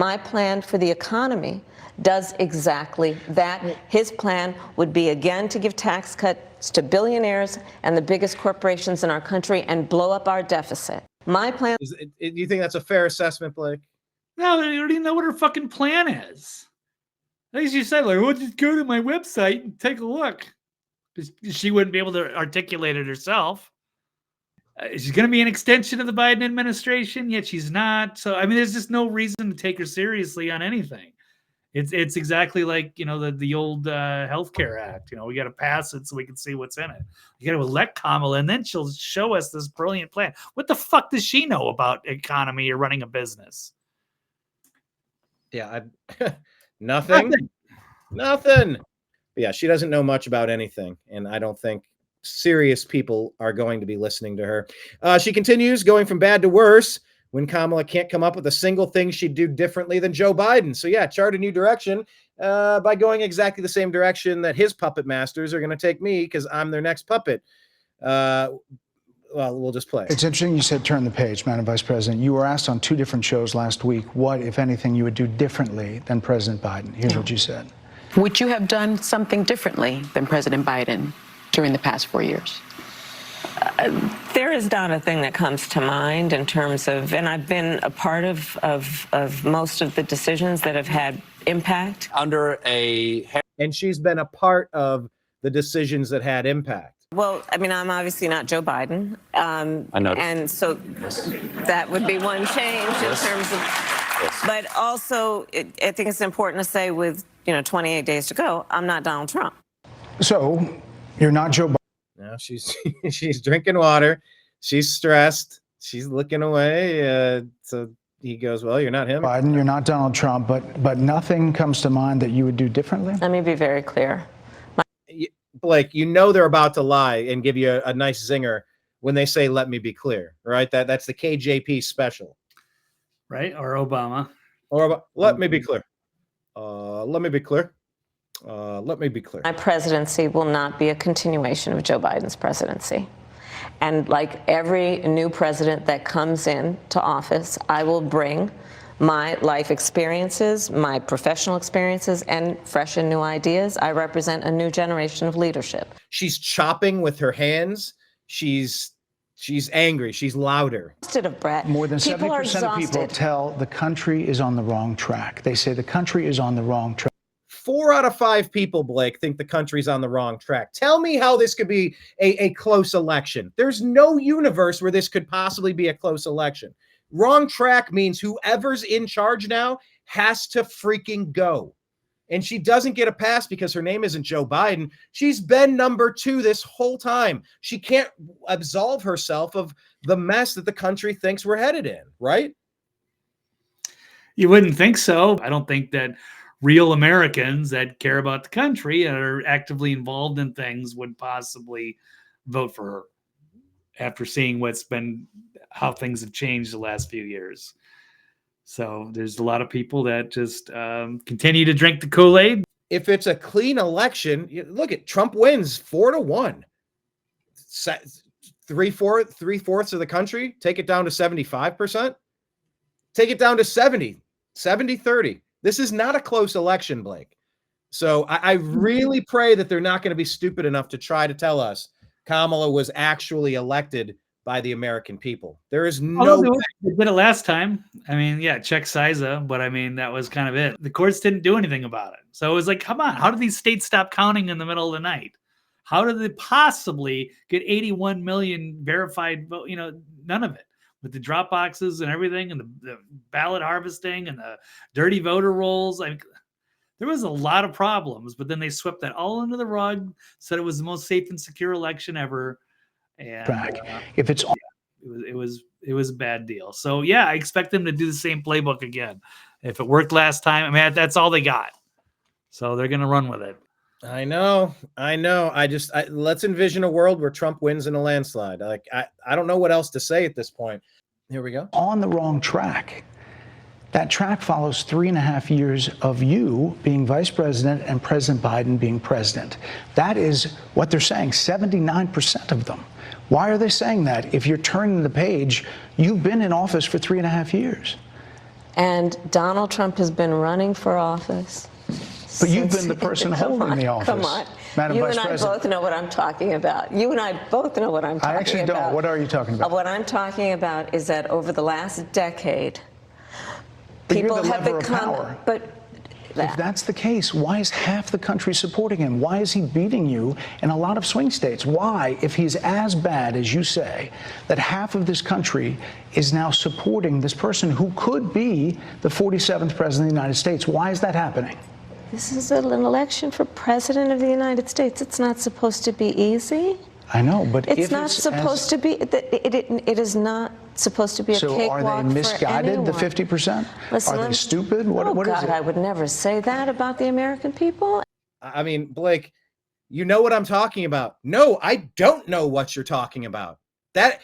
My plan for the economy does exactly that. His plan would be, again, to give tax cuts to billionaires and the biggest corporations in our country and blow up our deficit. My plan... Do you think that's a fair assessment, Blake? No, I already know what her fucking plan is. As you said, like, well, just go to my website and take a look. She wouldn't be able to articulate it herself. She's going to be an extension of the Biden administration, yet she's not. So, I mean, there's just no reason to take her seriously on anything. It's exactly like, you know, the old Healthcare Act. You know, we got to pass it so we can see what's in it. You got to elect Kamala, and then she'll show us this brilliant plan. What the fuck does she know about economy or running a business? Yeah, nothing. Nothing. Yeah, she doesn't know much about anything, and I don't think serious people are going to be listening to her. She continues, going from bad to worse when Kamala can't come up with a single thing she'd do differently than Joe Biden. So yeah, chart a new direction by going exactly the same direction that his puppet masters are going to take me, because I'm their next puppet. Well, we'll just play. It's interesting you said turn the page, Madam Vice President. You were asked on 2 different shows last week what, if anything, you would do differently than President Biden. Here's what you said. Would you have done something differently than President Biden during the past 4 years? There is not a thing that comes to mind in terms of, and I've been a part of most of the decisions that have had impact. And she's been a part of the decisions that had impact. Well, I mean, I'm obviously not Joe Biden. I know. And so that would be one change in terms of, but also I think it's important to say with, 28 days to go, I'm not Donald Trump. So you're not Joe Biden. No, she's drinking water. She's stressed. She's looking away. So he goes, well, you're not him. Biden, you're not Donald Trump, but nothing comes to mind that you would do differently? Let me be very clear. Blake, they're about to lie and give you a nice zinger when they say, let me be clear, right? That's the KJP special. Right? Or Obama. Or let me be clear. Let me be clear. Let me be clear. My presidency will not be a continuation of Joe Biden's presidency. And like every new president that comes into office, I will bring my life experiences, my professional experiences, and fresh and new ideas. I represent a new generation of leadership. She's chopping with her hands. She's angry. She's louder. More than 70% of people tell the country is on the wrong track. They say the country is on the wrong track. 4 out of 5 people, Blake, think the country's on the wrong track. Tell me how this could be a close election. There's no universe where this could possibly be a close election. Wrong track means whoever's in charge now has to freaking go. And she doesn't get a pass because her name isn't Joe Biden. She's been number 2 this whole time. She can't absolve herself of the mess that the country thinks we're headed in, right? You wouldn't think so. I don't think that real Americans that care about the country and are actively involved in things would possibly vote for her after seeing how things have changed the last few years. So there's a lot of people that just continue to drink the Kool-Aid. If it's a clean election, look at Trump wins 4-1. 3/4 of the country, take it down to 75%. Take it down to 70-30. This is not a close election, Blake. So I really pray that they're not going to be stupid enough to try to tell us Kamala was actually elected by the American people. There is no way. They did it last time. I mean, yeah, check Siza, but I mean, that was kind of it. The courts didn't do anything about it. So it was like, come on, how did these states stop counting in the middle of the night? How did they possibly get 81 million verified vote? None of it. With the drop boxes and everything and the ballot harvesting and the dirty voter rolls. There was a lot of problems, but then they swept that all under the rug, said it was the most safe and secure election ever. And if it's it was a bad deal. So yeah, I expect them to do the same playbook again. If it worked last time, I mean, that's all they got. So they're going to run with it. I know. Let's envision a world where Trump wins in a landslide. I don't know what else to say at this point. Here we go. On the wrong track. That track follows 3.5 years of you being vice president and President Biden being president. That is what they're saying, 79% of them. Why are they saying that? If you're turning the page, you've been in office for 3.5 years. And Donald Trump has been running for office. But you've since- been the person Come holding on, the office. Come on. Madam You Vice and I President. both know what I'm talking about. You and I both know what I'm talking about. I actually don't. What are you talking about? What I'm talking about is that over the last decade, But you're people the have lever of become. power. But If that's the case, why is half the country supporting him? Why is he beating you in a lot of swing states? Why, if he's as bad as you say, that half of this country is now supporting this person who could be the 47th president of the United States? Why is that happening? this is an election for president of the United States. It's not supposed to be easy. I know, but It's if not it's supposed to be. It is not supposed to be a So cakewalk are they misguided, for the anyone. 50%? Listen, Are they stupid? Oh, What is God, it? I would never say that about the American people. I mean, Blake, you know what I'm talking about. No, I don't know what you're talking about. That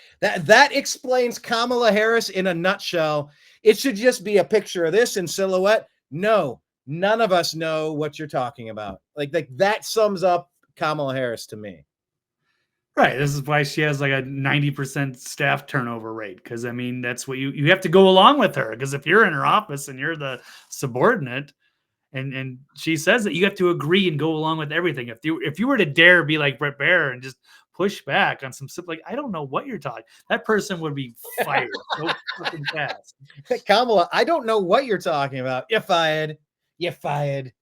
explains Kamala Harris in a nutshell. It should just be a picture of this in silhouette. No, none of us know what you're talking about. Like that sums up Kamala Harris to me. Right. This is why she has like a 90% staff turnover rate. Because I mean, that's what you have to go along with her. Because if you're in her office and you're the subordinate, and she says that you have to agree and go along with everything. If you were to dare be like Brett Baer and just push back on some stuff, like I don't know what you're talking, that person would be fired so fucking fast. Kamala, I don't know what you're talking about. You're fired. You're fired.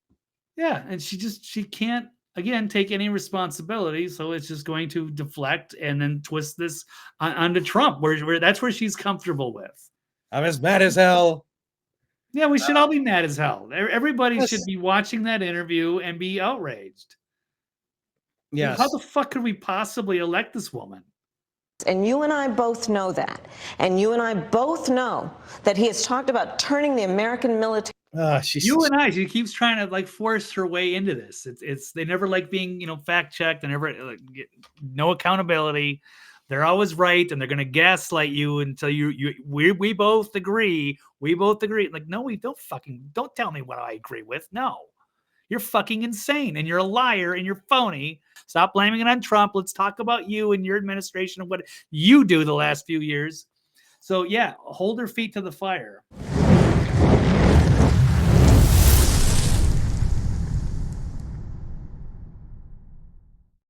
Yeah, and she can't again take any responsibility, so it's just going to deflect and then twist this onto Trump, where that's where she's comfortable with. I'm as mad as hell. Yeah, we should all be mad as hell. Everybody Yes. should be watching that interview and be outraged. Yes. How the fuck could we possibly elect this woman? And you and I both know that. And you and I both know that he has talked about turning the American military. She keeps trying to like force her way into this. It's they never like being fact checked. They never no accountability. They're always right, and they're gonna gaslight you until we both agree. We both agree. Like no, we don't don't tell me what I agree with. No, you're fucking insane, and you're a liar, and you're phony. Stop blaming it on Trump. Let's talk about you and your administration and what you do the last few years. So yeah, hold her feet to the fire.